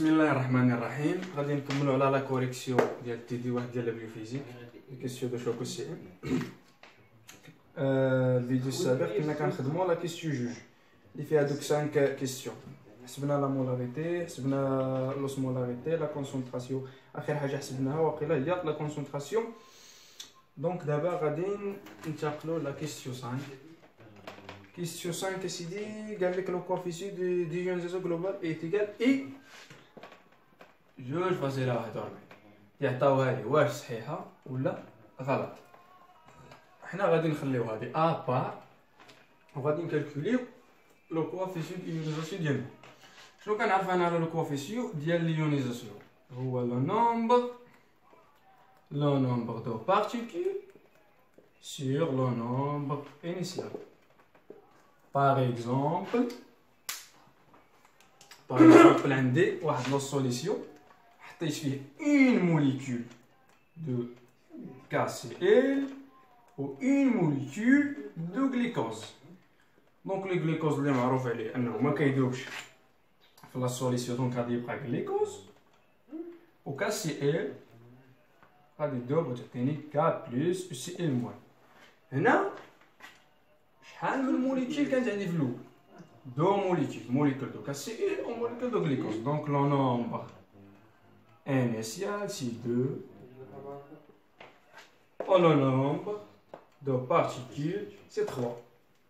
بسم الله الرحمن الرحيم. غادي نكملوا على لا كوريكسيون ديال تي دي واحد ديال البيوفيزيك كيسيون دو شوكو سي ام. الفيديو السابق كنا كنخدموا لا كيسيون جوج اللي فيها دوك 5 كيسيون. حسبنا لا مولاريتي، حسبنا لوسمولاريتي، لا كونسونطراسيون، اخر حاجه حسبناها واقيلا هي لا كونسونطراسيون. دونك دابا غادي ننتقلوا لا كيسيون 5. كيسيون 5 سيدي قال لك لو كوفيسيون دي جونزيزو جلوبال ايت ايكال اي 2.41. يعطاو هذه واش صحيحه ولا غلط. حنا غادي نخليو هذه ا بار وغادي نكالكوليو لو كوفيسيون ديال ليونيزاسيون ديالنا. شنو كنعرف انا على لو كوفيسيون ديال ليونيزاسيون؟ هو لو نومبر دو بارتيكول sur le nombre initial. Par exemple عندي واحد لو سوليسيون حطيت فيه une molécule de KCl و une molécule de glucose. دونك لي glucose اللي معروف عليه انه ما كيدوبش في لا سوليسيون، دونك غادي يبقى glucose و KCl غادي يدوب وتعطيني K plus Cl موان. هنا شحال من موليكول كانت عندي في الاول؟ دو موليكول دو KCl و موليكول دو glucose. دونك لو نومبر initial c'est 2 et le nombre de particules c'est 3.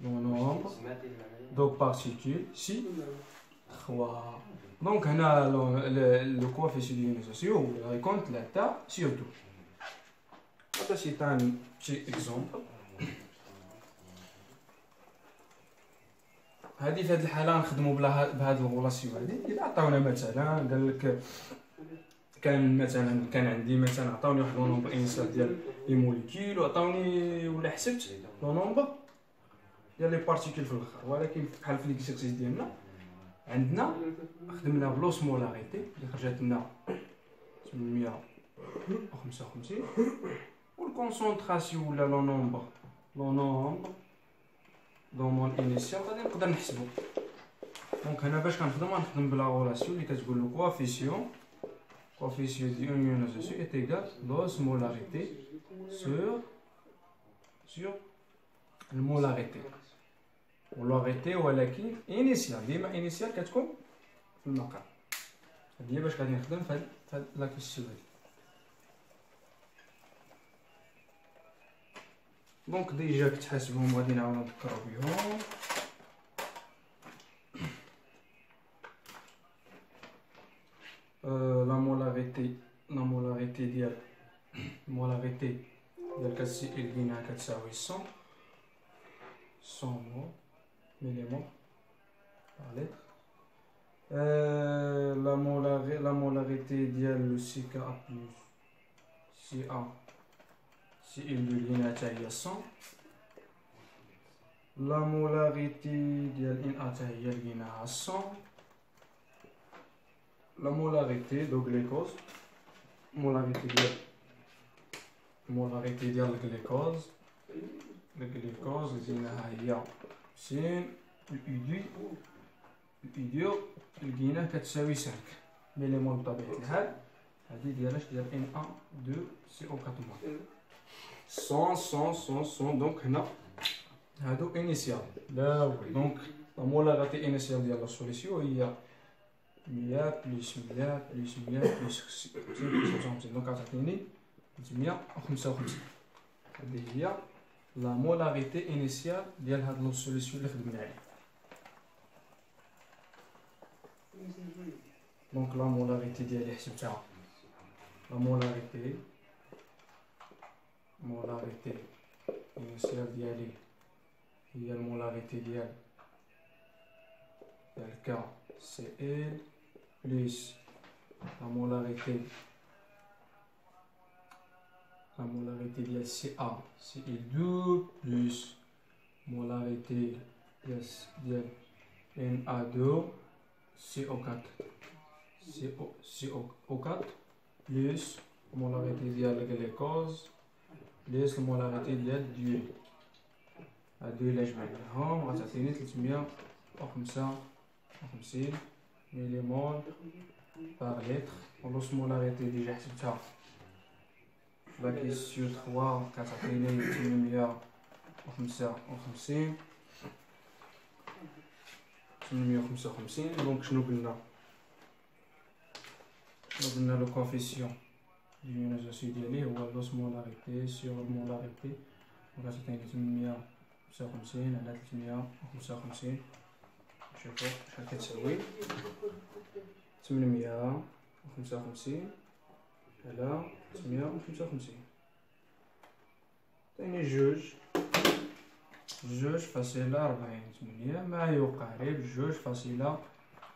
Le nombre de particules c'est 3. Donc on a le coefficient d'ionisation il compte l'état sur 2. Ça c'est un petit exemple. هذه في هذه الحاله نخدموا بهذه الغولاسيون. هذه اذا عطاونا مثلا قال لك كان عندي مثلا عطاوني واحد لو نومبر انيسيال ديال لي موليكول وعطاوني ولا حسبت لو نومبر ديال لي بارتيكول في الاخر، ولكن بحال في ليكزيرسيس ديالنا عندنا خدمنا بلوسمولاريتي اللي خرجت لنا 855 والكونسونطراسيون ولا لو نومبر دومون انيسيال غادي نقدر نحسبو. دونك هنا باش كنخدم بلا غولاسيون اللي كتقول له كوفيسيون ديال ionnisation est égal l'osmolarité sur المولاريتي. والمولاريتي ولكن انيسيال ديما انيسيال كتكون في المقام. هادي هي باش غادي نخدم في هاد لا كيسيون هادي. دونك ديجا كتحاسبهم غادي نعاود نذكرو بهم. la molarité ديال KCl لقيناها كتساوي 100 مليمول par litre. la molarité ديال لو CKA plus CaCl لقيناها حتى هي 100. la molarité ديال Na حتى هي لقيناها 100. la molarité de glucose molarité ديال الجلوكوز لقيناها هي 50. الايديو لقيناه كتساوي 5 مليمول بطبيعه الحال. هذه ديال Na2CO4 100. دونك هنا هادو انيسيال لا دونك لا مولاريتي انيسيال ديال لا سوليسيون هي 100 بلس 100 بلس 100 بلس 55. دونك غتعطيني 355. هذه هي لا مولاريتي انيسيال ديال هاد لو سوليسيون اللي خدمنا عليه. دونك لا مولاريتي ديالي حسبتها. لا مولاريتي انيسيال ديالي هي المولاريتي ديال KCl plus la molarité ديال CaCl2 plus molarité ديال Na2CO4 plus molarité ديال الجلوكوز plus molarité ديال الديول. هادو الا جمعناهم غتعطيني 355 مليمول par lettre. L'osmolarité déjà حسبتها la question 3 كتعطيني 855 دونك شنو قلنا لو كوفيسيون ديال النجاسي ديالي هو لوسمولاريتي سيغ المولاريتي دونك كتعطيني 855 على 355 نشوفو شحال كتساوي 855 على 355 عطيني جوج فاصلة 40 8 ما يقارب جوج فاصلة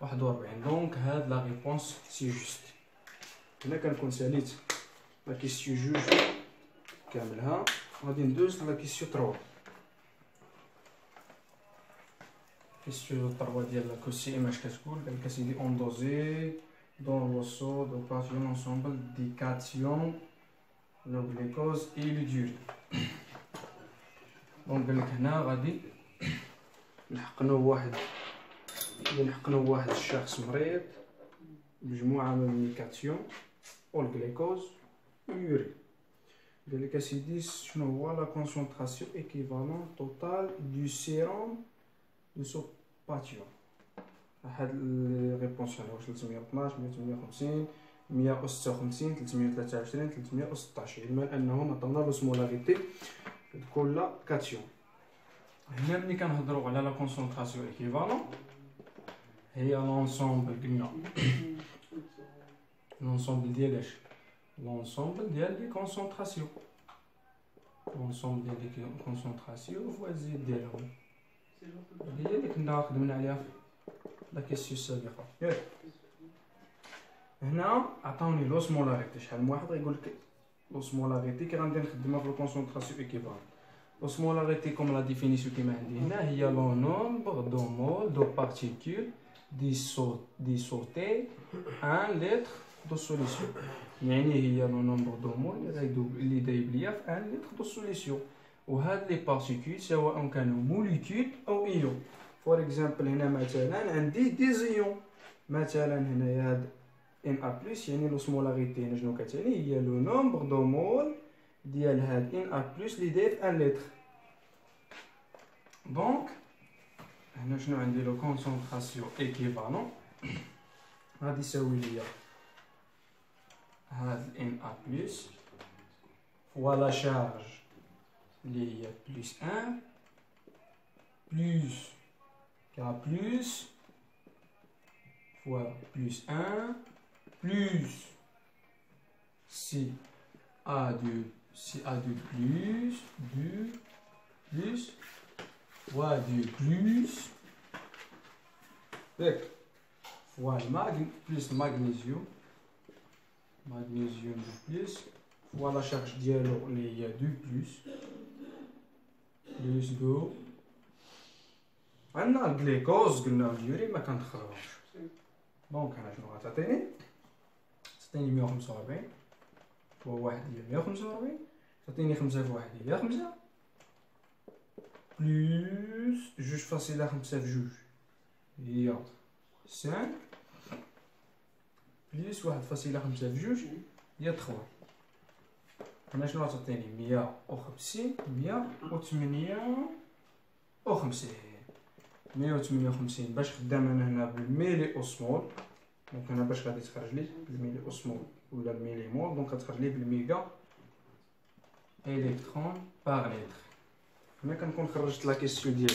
41 دونك هاد لا ريبونس سي جوست. هنا كنكون ساليت لا كيسيو جوج كاملها غادي ندوز لا كيسيو 3. كيسيو 3 ديال لا كوسي اش كتقول قالك اسيدي اندوزي dans le seau d'opération ensemble des cations le glucose et le diurèse. donc قال لك هنا غادي نحقنوا واحد الشخص مريض مجموعه من الميكاتيون والجلوكوز واليورين. قال لك اسيدي شنو هو لا كونسونطراسيون ايكيفالون توتال دو سيروم دو سو باتيون. هاد الريبونس هنا واش 312 158 156 323 316 بما انهم عطاونا لوسمولاريتي كل كاتيون. هنا ملي كنهضروا على لا كونسونطراسيون ايكيفالون هي لونسومبل قلنا لونسومبل ديال اش لونسومبل ديال لي كونسونطراسيون لونسومبل ديال لي كونسونطراسيون فوا زيد ديالهم هي اللي كنا خدمنا عليها لا كيسيو السابقه. ياك هنا عطاوني لوسمولاريتي شحال من واحد غيقول لك لوسمولاريتي كي غندير نخدمها في الكونسونطراسيون ايكيفالون. لوسمولاريتي كوم لا ديفينيسيون كيما عندي هنا هي لو نومبر دو مول دو بارتيكول ديسوتي ان لتر دو سوليسيون. يعني هي لو نومبر دو مول اللي دايب ليا في ان لتر دو سوليسيون. وهاد لي بارتيكول سواء كانوا موليكول او ايون. فور اكزامبل هنا مثلا عندي دي زيون مثلا هنايا هاد ان ا بلس يعني لوسمولاريتي هنا شنو كتعني هي لو نومبر دو مول ديال هاد ان ا بلس اللي داير في ان لتر. دونك هنا شنو عندي لو كونسونطراسيون ايكيفالون غادي يساوي ليا هاد ان ا بلس فوا لا شارج اللي هي بلس 1 بلس K plus fois plus 1 plus CA2 plus 2 plus fois 2 plus fois plus le magnésium de plus fois la charge dialogue il y a 2 plus 2 عندنا الجليكوز قلنا اليورين ما كندخلوش. دونك انا شنو غتعطيني 145 هو واحد هي 145 تعطيني 5 في واحد هي 5 بلس جوج فاصلة 5 في جوج هي 5 بلس 1.5 في جوج هي 3. هنا شنو غتعطيني 150 158 باش خدام انا هنا بالميلي اوسمول. دونك هنا باش غادي تخرج لي بالميلي اوسمول ولا الميلي مول دونك غتخرج لي بالميغا الكترون بار لتر. هنا كنكون خرجت لا كيسيون ديالي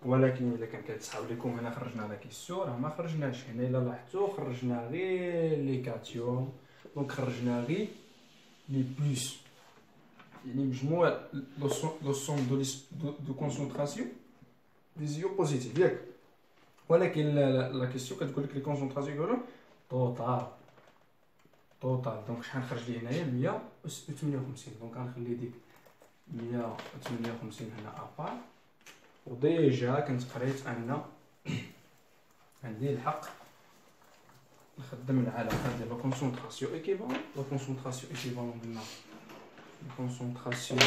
ولكن الا كان كيتصحاب لكم هنا خرجنا لا كيسيون راه ما خرجناش. هنا الا لاحظتوا خرجنا غير لي كاتيون دونك خرجنا غير لي بلس يعني مجموع لو سوم دو كونسونطراسيون دي يو بوزيتيف ياك. ولكن لا كيسيون كتقول لك لي كونسونطراسيون يقولوا توتال دونك شحال خرج لي هنايا 158 دونك غنخلي ديك 158 هنا ابار. وديجا كنت قريت ان عندي الحق نخدم العلاقه ديال لا كونسونطراسيون ايكيفالون. لا كونسونطراسيون ايكيفالون قلنا لا كونسونطراسيون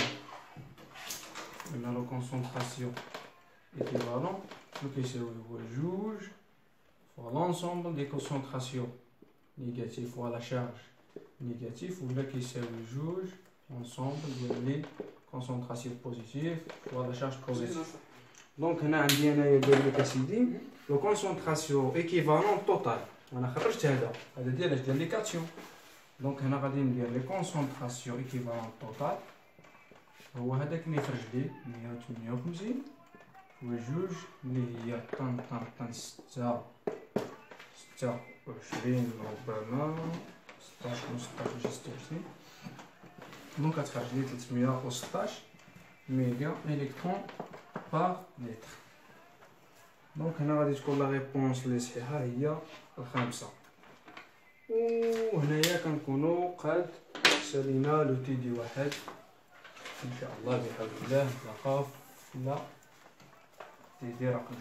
ايكيفالون شنو كيساوي هو جوج pour l'ensemble des concentrations négatives ou à la charge négative ou là qui s'ajoute ensemble les concentrations positives ou à la charge positive. Donc هنا عندي انايا داير لك اسيدي لو كونسونطراسيون ايكيفالون توتال انا خرجت هذا ديال لي كاتيون. دونك هنا غادي ندير لي كونسونطراسيون ايكيفالون توتال هو هذاك اللي خرج لي 158 وجوج اللي هي طن 26 ربما 16 26. دونك غتخرج لي 316 ميغا الكترون بار لتر. دونك هنا غادي تكون لا ريبونس اللي صحيحه هي الخامسه. وهنايا كنكونوا قد سالينا لو تي دي واحد ان شاء الله بحول الله. نتلاقاو في تي دي رقم 2.